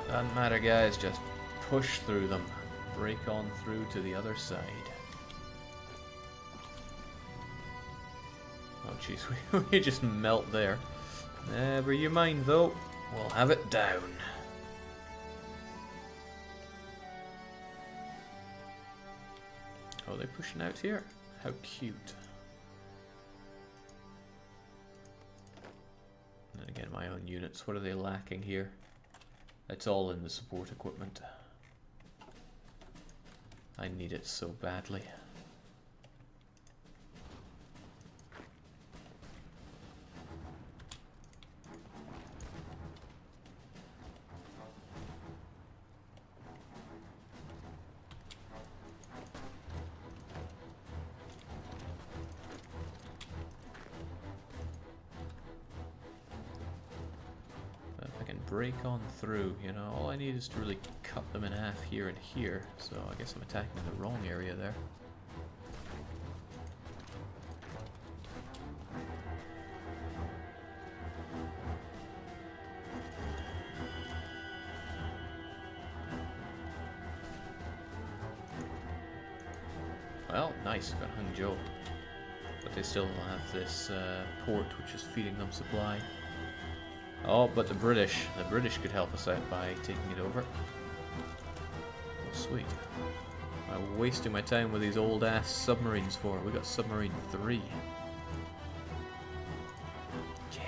Doesn't matter, guys, just push through them. Break on through to the other side. Oh jeez, we just melt there. Never you mind though, we'll have it down. Oh, they're pushing out here? How cute. And again, my own units, what are they lacking here? It's all in the support equipment. I need it so badly. Break on through, you know, all I need is to really cut them in half here and here, so I guess I'm attacking the wrong area there. Well, nice, got Hangzhou. But they still have this port which is feeding them supply. Oh, but the British could help us out by taking it over. Oh, sweet. I'm wasting my time with these old ass submarines for. We got submarine 3. Yeah.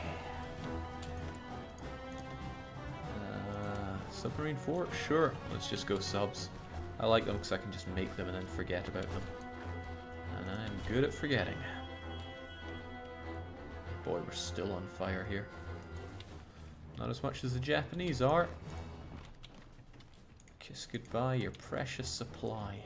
Submarine 4? Sure. Let's just go subs. I like them because I can just make them and then forget about them. And I'm good at forgetting. Boy, we're still on fire here. Not as much as the Japanese are. Kiss goodbye, your precious supply.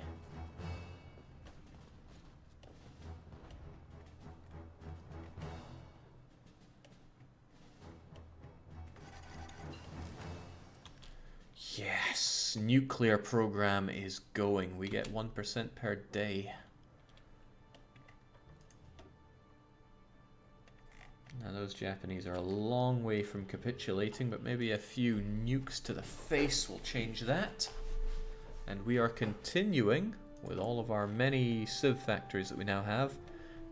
Yes, nuclear program is going. We get 1% per day. Now those Japanese are a long way from capitulating, but maybe a few nukes to the face will change that. And we are continuing, with all of our many civ factories that we now have,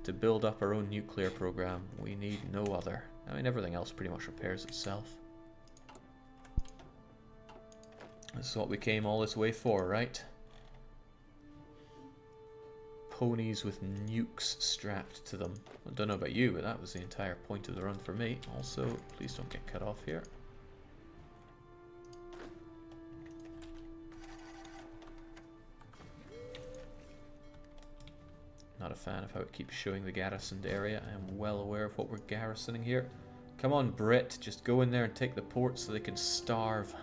to build up our own nuclear program. We need no other. I mean, everything else pretty much repairs itself. This is what we came all this way for, right? Ponies with nukes strapped to them. I don't know about you, but that was the entire point of the run for me. Also, please don't get cut off here. Not a fan of how it keeps showing the garrisoned area. I am well aware of what we're garrisoning here. Come on, Brit, just go in there and take the port so they can starve.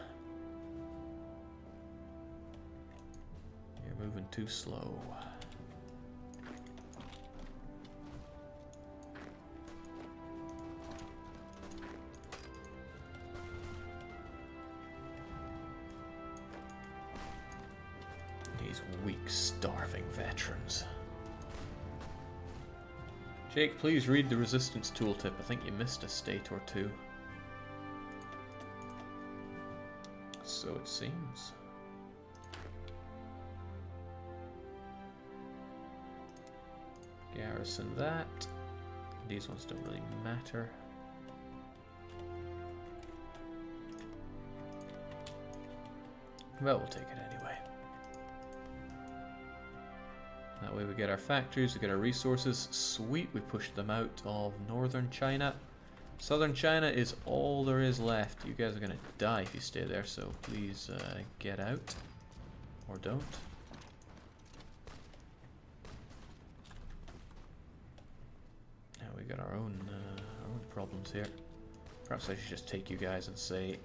You're moving too slow. These weak, starving veterans. Jake, please read the resistance tooltip. I think you missed a state or two. So it seems. Garrison that. These ones don't really matter. Well, we'll take it anyway. That way we get our factories, we get our resources. Sweet, we pushed them out of northern China. Southern China is all there is left. You guys are going to die if you stay there, so please get out. Or don't. Now we got our own problems here. Perhaps I should just take you guys and say,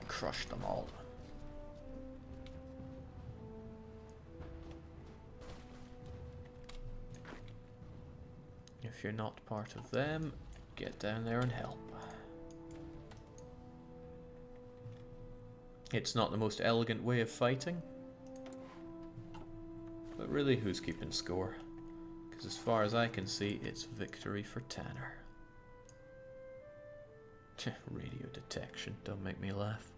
crush them all. If you're not part of them, get down there and help. It's not the most elegant way of fighting, but really, who's keeping score? Because as far as I can see, it's victory for Tanner. Radio detection, don't make me laugh.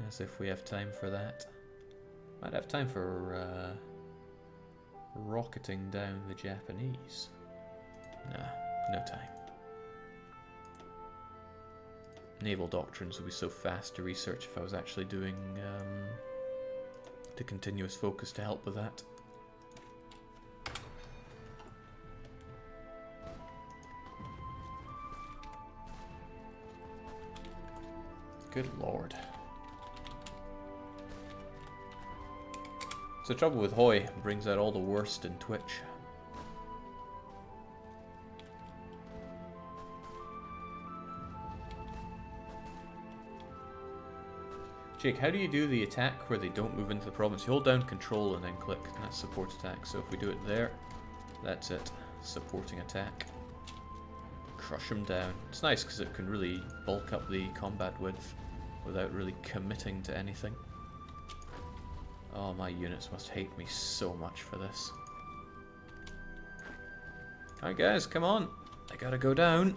As if we have time for that. Might have time for rocketing down the Japanese. Nah, no time. Naval doctrines would be so fast to research if I was actually doing the continuous focus to help with that. Good lord. So the trouble with Hoi brings out all the worst in Twitch. Jake, how do you do the attack where they don't move into the province? You hold down control and then click, and that's support attack. So if we do it there, that's it. Supporting attack. Crush them down. It's nice because it can really bulk up the combat width without really committing to anything. Oh, my units must hate me so much for this. Alright guys, come on. I gotta go down.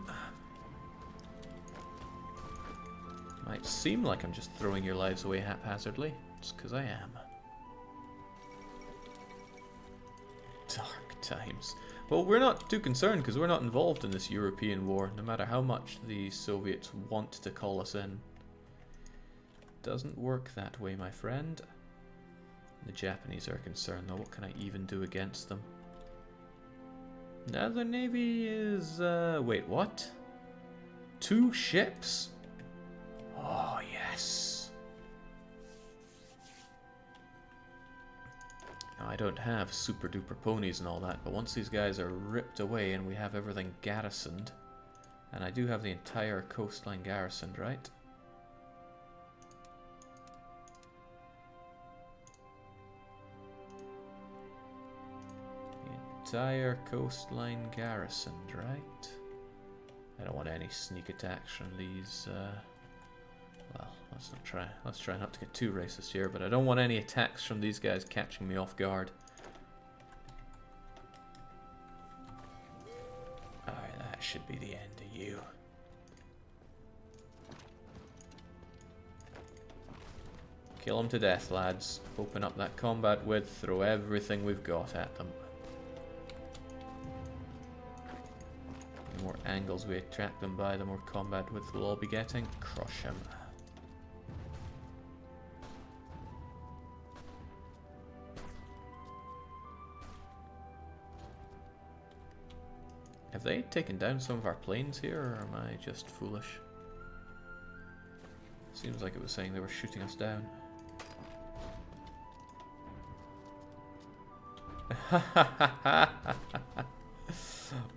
Might seem like I'm just throwing your lives away haphazardly. It's because I am. Dark times. Well, we're not too concerned because we're not involved in this European war, no matter how much the Soviets want to call us in. Doesn't work that way, my friend. The Japanese are concerned, though. What can I even do against them? Now their navy is... wait, what? 2 ships? Oh, yes. Now, I don't have super duper ponies and all that, but once these guys are ripped away and we have everything garrisoned, and I do have the entire coastline garrisoned, right? Entire coastline garrisoned, right? I don't want any sneak attacks from these, well, let's try not to get too racist here, but I don't want any attacks from these guys catching me off guard. Alright, that should be the end of you. Kill them to death, lads. Open up that combat width, throw everything we've got at them. The more angles we attract them by, the more combat width we'll all be getting. Crush him. Have they taken down some of our planes here, or am I just foolish? Seems like it was saying they were shooting us down.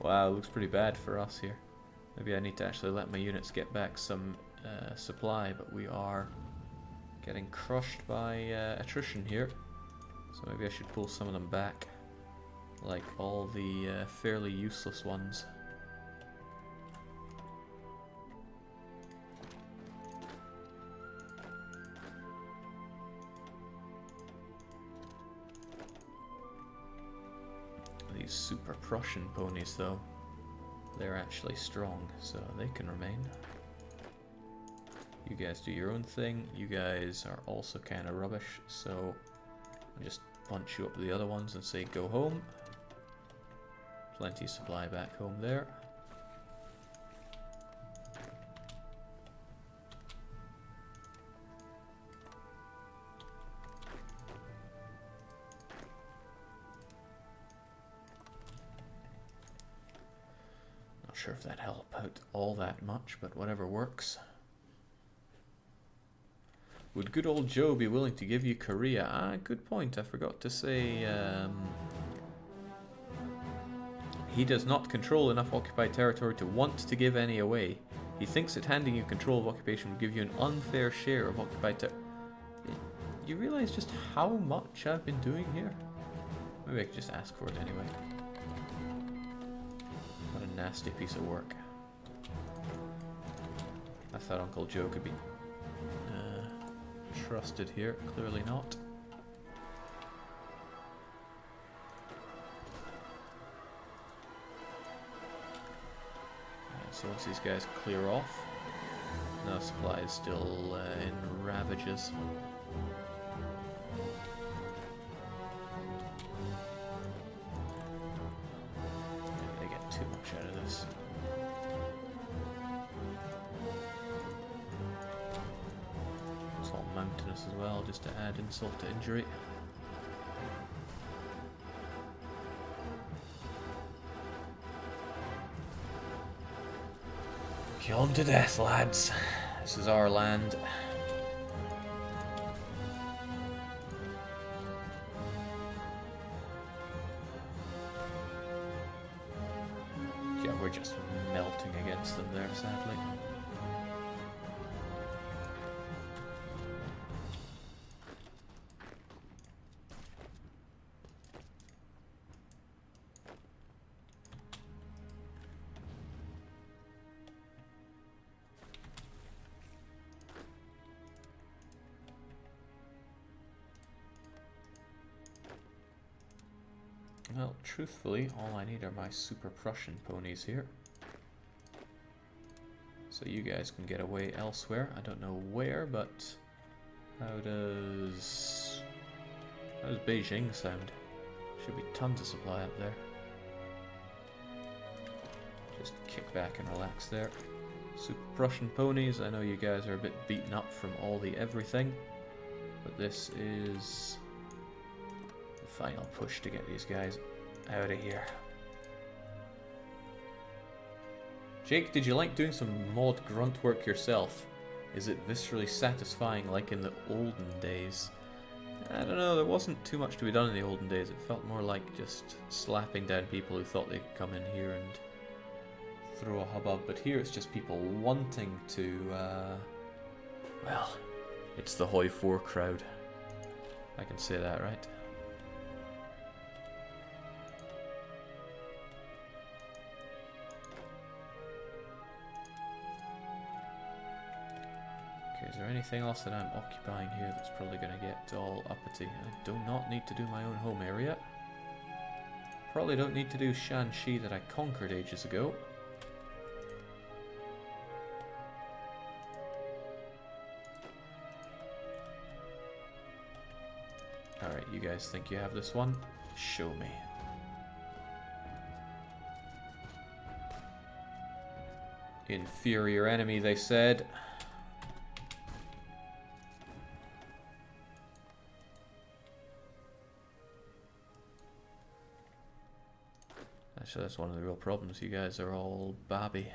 Wow, looks pretty bad for us here. Maybe I need to actually let my units get back some supply, but we are getting crushed by attrition here. So maybe I should pull some of them back, like all the fairly useless ones. These super Prussian ponies, though, they're actually strong, so they can remain. You guys do your own thing. You guys are also kind of rubbish, so I'll just punch you up with the other ones and say go home. Plenty of supply back home there. Not sure if that helped out all that much, but whatever works. Would good old Joe be willing to give you Korea? Ah, good point. I forgot to say he does not control enough occupied territory to want to give any away. He thinks that handing you control of occupation would give you an unfair share of occupied territory. You realize just how much I've been doing here? Maybe I could just ask for it anyway. What a nasty piece of work. I thought Uncle Joe could be trusted here. Clearly not. So once these guys clear off, No, supply is still in ravages. They get too much out of this. It's all mountainous as well, just to add insult to injury. Kill him to death, lads. This is our land. Yeah, we're just melting against them there, sadly. Well, truthfully, all I need are my Super Prussian ponies here. So you guys can get away elsewhere. I don't know where, but how does Beijing sound? Should be tons of supply up there. Just kick back and relax there. Super Prussian ponies, I know you guys are a bit beaten up from all the everything, but this is the final push to get these guys out of here. Jake, did you like doing some mod grunt work yourself? Is it viscerally satisfying like in the olden days? I don't know, there wasn't too much to be done in the olden days. It felt more like just slapping down people who thought they could come in here and throw a hubbub. But here it's just people wanting to, well, it's the Hoi 4 crowd. I can say that, right? Okay, is there anything else that I'm occupying here that's probably going to get all uppity? I do not need to do my own home area. Probably don't need to do Shanxi that I conquered ages ago. Alright, you guys think you have this one? Show me. Inferior enemy, they said. Actually, that's one of the real problems. You guys are all babby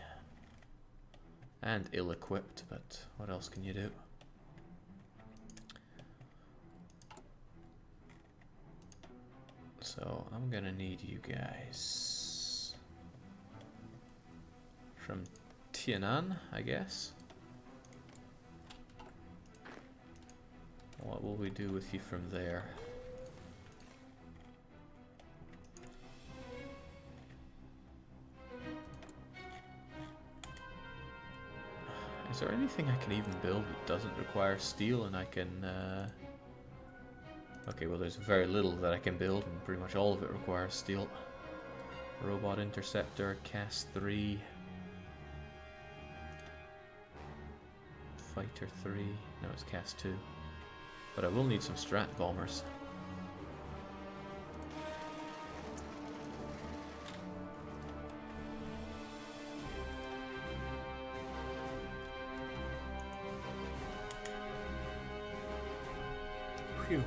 and ill-equipped, but what else can you do? So I'm gonna need you guys from Tianan, I guess. What will we do with you from there? Is there anything I can even build that doesn't require steel and I can... Okay, well there's very little that I can build and pretty much all of it requires steel. Robot Interceptor, Cast 3. Fighter 3. No, it's Cast 2. But I will need some Strat Bombers. Phew.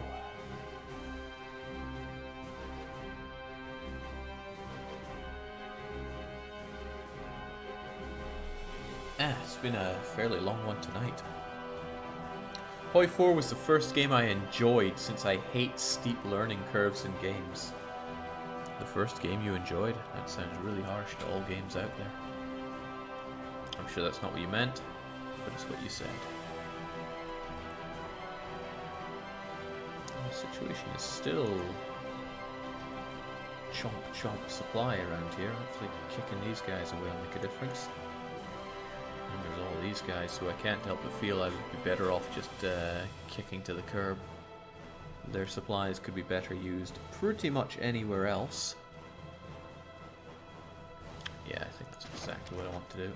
It's been a fairly long one tonight. Hoi 4 was the first game I enjoyed since I hate steep learning curves in games. The first game you enjoyed? That sounds really harsh to all games out there. I'm sure that's not what you meant, but it's what you said. The situation is still chomp supply around here. Hopefully kicking these guys away will make a difference. And there's all these guys who I can't help but feel I would be better off just kicking to the curb. Their supplies could be better used pretty much anywhere else. Yeah, I think that's exactly what I want to do.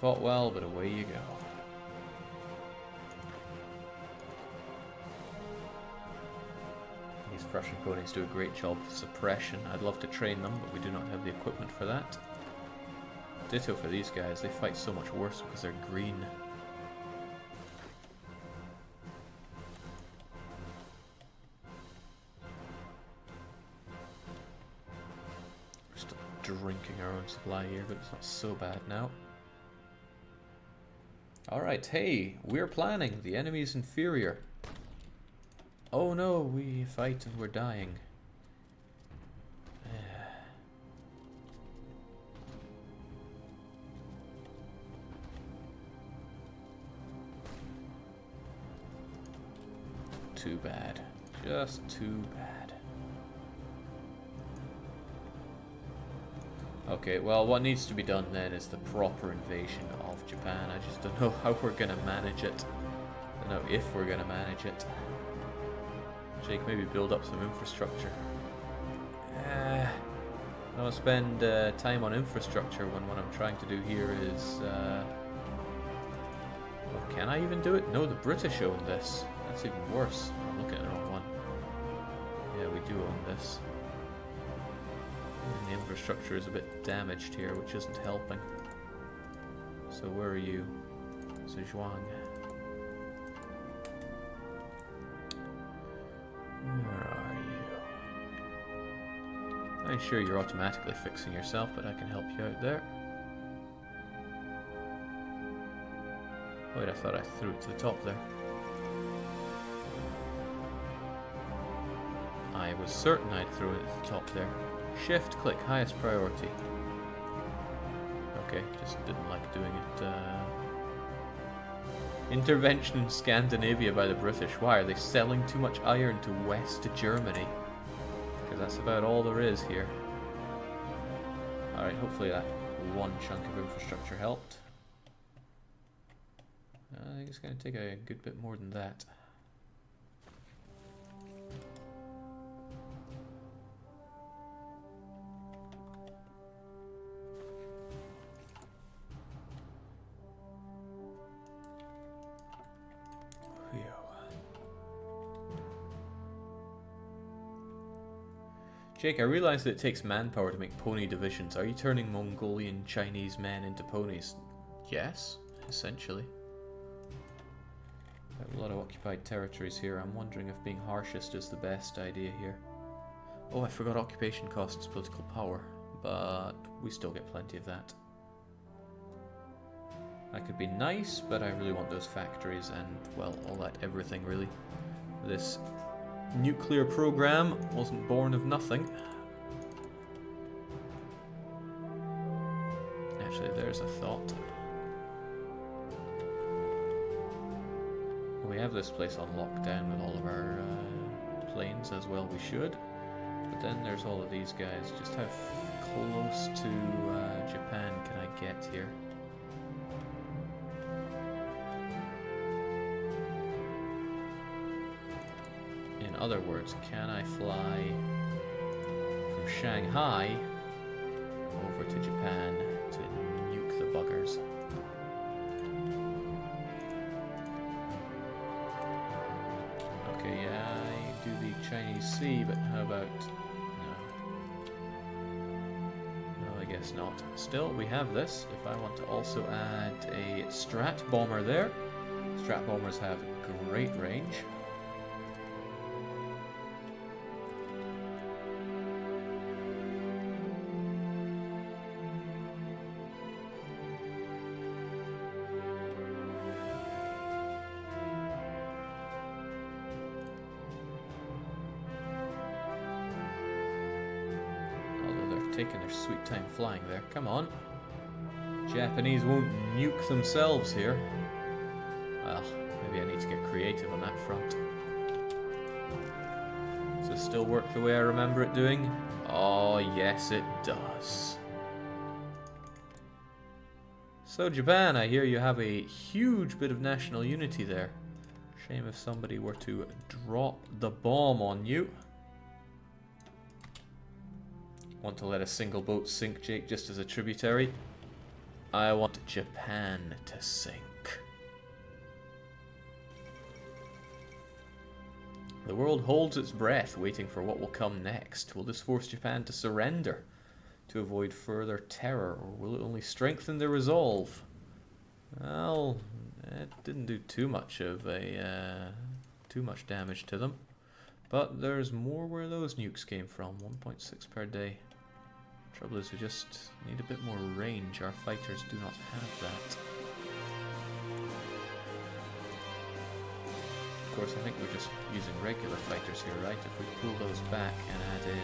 fought well, but away you go. These Prussian ponies do a great job of suppression. I'd love to train them, but we do not have the equipment for that. Ditto for these guys, they fight so much worse because they're green. We're still drinking our own supply here, but it's not so bad now. Alright, hey, we're planning. The enemy's inferior. Oh no, we fight and we're dying. Too bad. Just too bad. Okay, well, what needs to be done then is the proper invasion of Japan. I just don't know how we're gonna manage it. I don't know if we're gonna manage it. Jake, maybe build up some infrastructure. I don't want to spend time on infrastructure when what I'm trying to do here is... well, can I even do it? No, the British own this. That's even worse. I'm looking at the wrong one. Yeah, we do own this. And the infrastructure is a bit damaged here, which isn't helping. So where are you? Zhejiang. Where are you? I'm sure you're automatically fixing yourself, but I can help you out there. Wait, I thought I threw it to the top there. I was certain I'd throw it at the top there. Shift click, highest priority. Okay, just didn't like doing it. Intervention in Scandinavia by the British. Why, are they selling too much iron to West Germany? Because that's about all there is here. Alright, hopefully that one chunk of infrastructure helped. I think it's going to take a good bit more than that. Jake, I realize that it takes manpower to make pony divisions. Are you turning Mongolian Chinese men into ponies? Yes, essentially. I have a lot of occupied territories here. I'm wondering if being harshest is the best idea here. Oh, I forgot occupation costs political power, but we still get plenty of that. That could be nice, but I really want those factories and, well, all that everything really. This nuclear program wasn't born of nothing. Actually, there's a thought. We have this place on lockdown with all of our planes, as well we should. But then there's all of these guys. Just how close to Japan can I get here? In other words, can I fly from Shanghai over to Japan to nuke the buggers? Okay, yeah, I do the Chinese Sea, but how about... No, I guess not. Still, we have this. If I want to also add a Strat Bomber there. Strat Bombers have great range. Taking their sweet time flying there. Come on. Japanese won't nuke themselves here. Well, maybe I need to get creative on that front. Does this still work the way I remember it doing? Oh, yes it does. So Japan, I hear you have a huge bit of national unity there. Shame if somebody were to drop the bomb on you. Want to let a single boat sink, Jake, just as a tributary? I want Japan to sink. The world holds its breath, waiting for what will come next. Will this force Japan to surrender to avoid further terror, or will it only strengthen their resolve? Well, it didn't do too much damage to them. But there's more where those nukes came from. 1.6 per day. Trouble is, we just need a bit more range. Our fighters do not have that. Of course, I think we're just using regular fighters here, right? If we pull those back and add in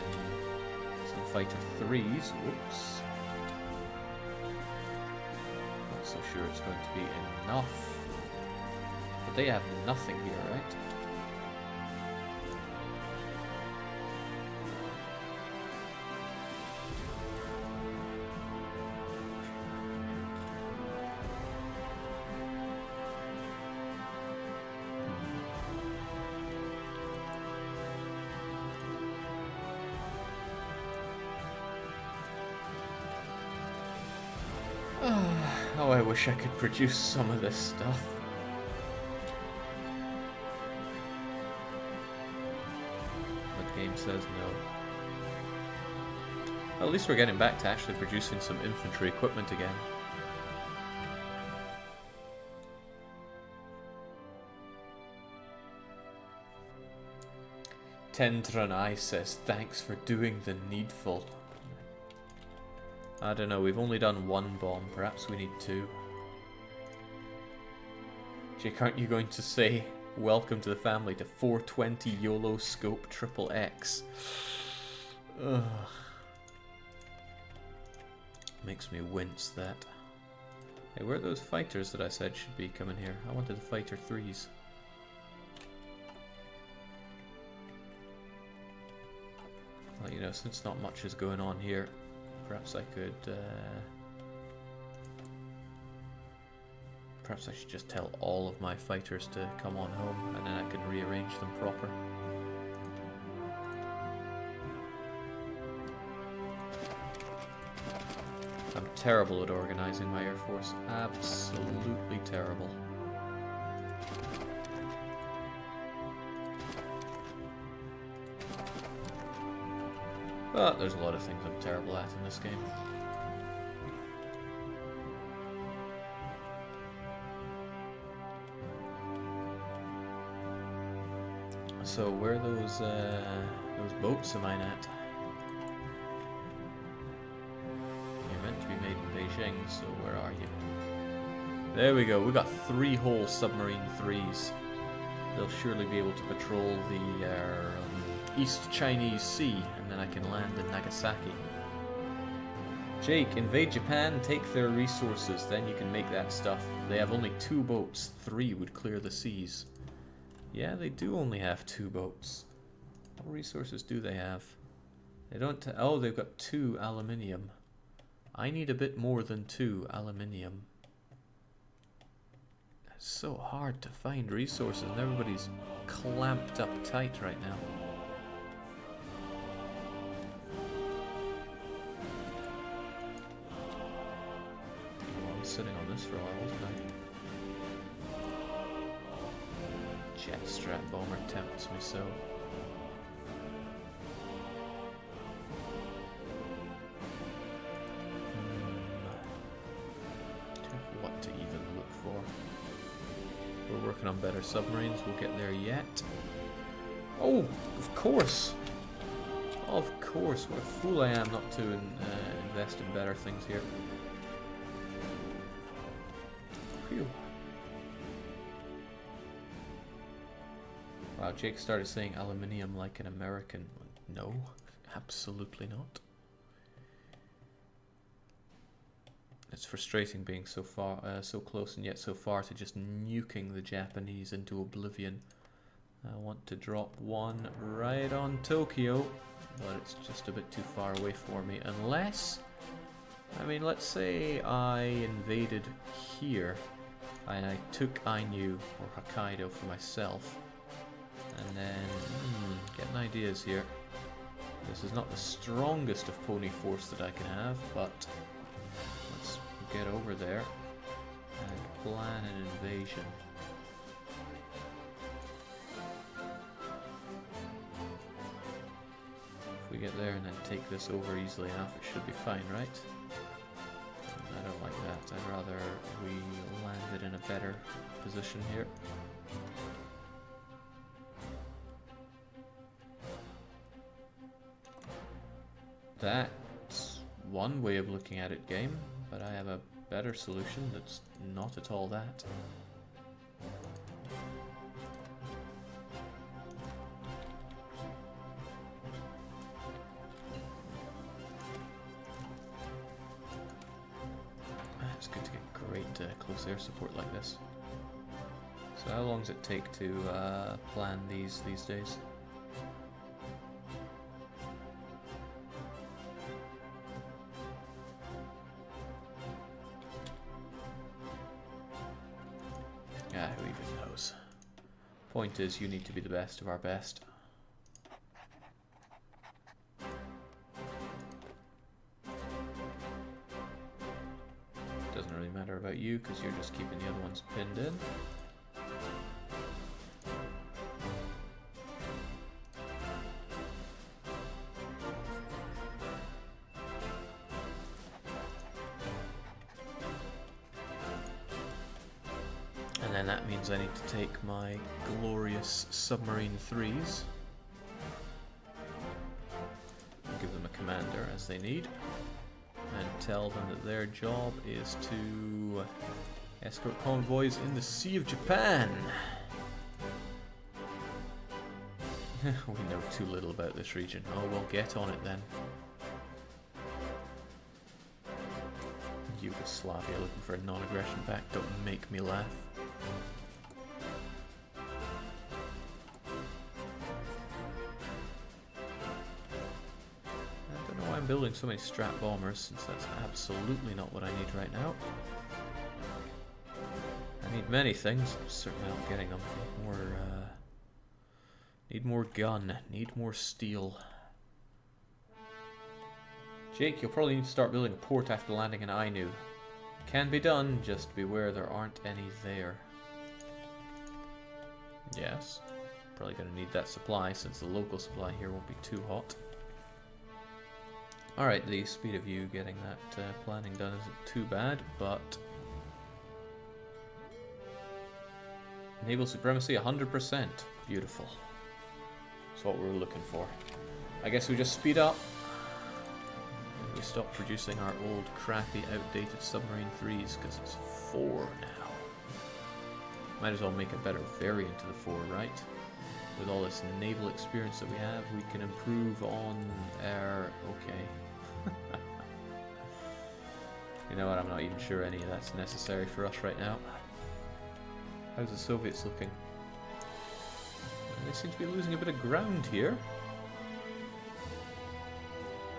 some fighter 3s, whoops. Not so sure it's going to be enough. But they have nothing here, right? Oh, I wish I could produce some of this stuff. But the game says no. Well, at least we're getting back to actually producing some infantry equipment again. Tendranai says, thanks for doing the needful. I don't know, we've only done one bomb, perhaps we need 2. Jake, aren't you going to say, welcome to the family to 420 YOLO Scope Triple X? Ugh. Makes me wince, that. Hey, where are those fighters that I said should be coming here? I wanted the fighter 3s. Well, you know, since not much is going on here, perhaps I could, perhaps I should just tell all of my fighters to come on home, and then I can rearrange them proper. I'm terrible at organizing my Air Force. Absolutely terrible. But there's a lot of things I'm terrible at in this game. So where are those boats am I at? You're meant to be made in Beijing, so where are you? There we go, we got 3 whole submarine 3s. They'll surely be able to patrol the East Chinese Sea, and then I can land in Nagasaki. Jake, invade Japan, take their resources, then you can make that stuff. They have only 2 boats, 3 would clear the seas. Yeah, they do only have 2 boats. What resources do they have? They don't. Oh, they've got 2 aluminium. I need a bit more than 2 aluminium. It's so hard to find resources, and everybody's clamped up tight right now. Sitting on this for a while, wasn't I? Jet strap bomber tempts me so. What to even look for? We're working on better submarines, we'll get there yet. Oh, of course! Of course, what a fool I am not to invest in better things here. Phew. Wow, Jake started saying aluminium like an American. No, absolutely not. It's frustrating being so far, so close and yet so far to just nuking the Japanese into oblivion. I want to drop one right on Tokyo, but it's just a bit too far away for me. Unless, I mean, let's say I invaded here. And I took Ainu or Hokkaido for myself, and then getting ideas here. This is not the strongest of pony force that I can have, but let's get over there and plan an invasion. If we get there and then take this over easily enough, it should be fine, right? I don't like that. I'd rather we landed in a better position here. That's one way of looking at it, game, but I have a better solution that's not at all that. It's good to get great close air support like this. So how long does it take to plan these days? Who even knows? Point is, you need to be the best of our best. Doesn't really matter about you, because you're just keeping the other ones pinned in. And then that means I need to take my glorious submarine 3s and give them a commander as they need, and tell them that their job is to escort convoys in the Sea of Japan. We know too little about this region. Oh, we'll get on it then. Yugoslavia looking for a non-aggression pact. Don't make me laugh. I'm building so many strat bombers, since that's absolutely not what I need right now. I need many things, I'm certainly not getting them. Need more gun, need more steel. Jake, you'll probably need to start building a port after landing in Ainu. Can be done, just beware there aren't any there. Yes, probably gonna need that supply, since the local supply here won't be too hot. Alright, the speed of you getting that planning done isn't too bad, but naval supremacy 100%. Beautiful. That's what we were looking for. I guess we just speed up. We stop producing our old, crappy, outdated submarine 3s, because it's 4 now. Might as well make a better variant of the 4, right? With all this naval experience that we have, we can improve on our... okay. You know what, I'm not even sure any of that's necessary for us right now. How's the Soviets looking? They seem to be losing a bit of ground here.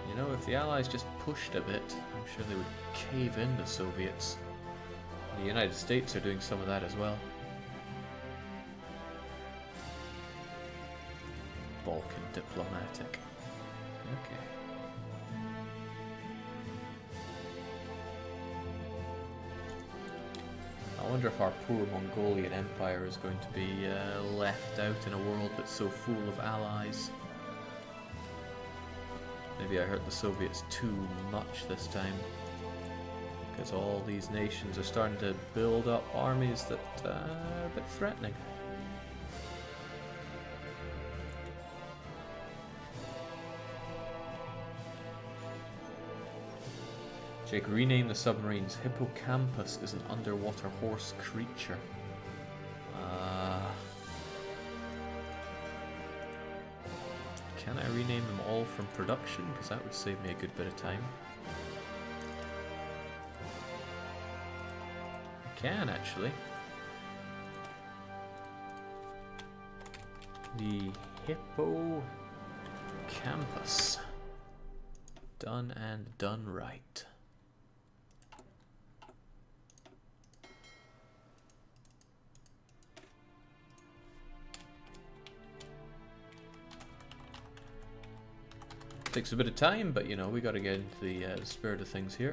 You know, if the Allies just pushed a bit, I'm sure they would cave in the Soviets. The United States are doing some of that as well. Balkan diplomatic. Okay. I wonder if our poor Mongolian Empire is going to be left out in a world that's so full of allies. Maybe I hurt the Soviets too much this time, because all these nations are starting to build up armies that are a bit threatening. Jake, rename the submarines. Hippocampus is an underwater horse creature. Can I rename them all from production? Because that would save me a good bit of time. I can, actually. The Hippocampus. Done and done right. Takes a bit of time, but you know, we gotta get into the spirit of things here.